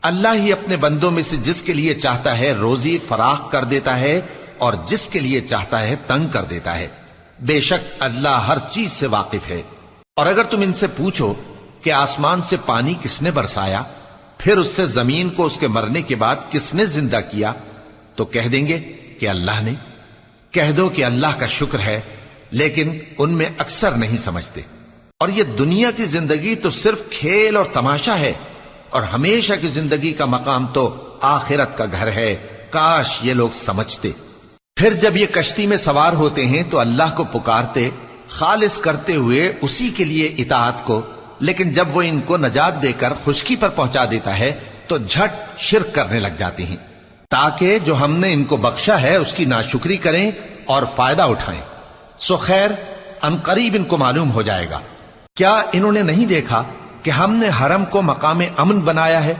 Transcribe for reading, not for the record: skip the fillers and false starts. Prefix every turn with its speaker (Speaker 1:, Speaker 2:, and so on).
Speaker 1: اللہ ہی اپنے بندوں میں سے جس کے لیے چاہتا ہے روزی فراخ کر دیتا ہے اور جس کے لیے چاہتا ہے تنگ کر دیتا ہے۔ بے شک اللہ ہر چیز سے واقف ہے۔ اور اگر تم ان سے پوچھو کہ آسمان سے پانی کس نے برسایا، پھر اس سے زمین کو اس کے مرنے کے بعد کس نے زندہ کیا، تو کہہ دیں گے کہ اللہ نے۔ کہہ دو کہ اللہ کا شکر ہے، لیکن ان میں اکثر نہیں سمجھتے۔ اور یہ دنیا کی زندگی تو صرف کھیل اور تماشا ہے، اور ہمیشہ کی زندگی کا مقام تو آخرت کا گھر ہے۔ کاش یہ لوگ سمجھتے۔ پھر جب یہ کشتی میں سوار ہوتے ہیں تو اللہ کو پکارتے، خالص کرتے ہوئے اسی کے لیے اطاعت کو، لیکن جب وہ ان کو نجات دے کر خشکی پر پہنچا دیتا ہے تو جھٹ شرک کرنے لگ جاتے ہیں، تاکہ جو ہم نے ان کو بخشا ہے اس کی ناشکری کریں اور فائدہ اٹھائیں۔ سو خیر عنقریب ان کو معلوم ہو جائے گا۔ کیا انہوں نے نہیں دیکھا کہ ہم نے حرم کو مقام امن بنایا ہے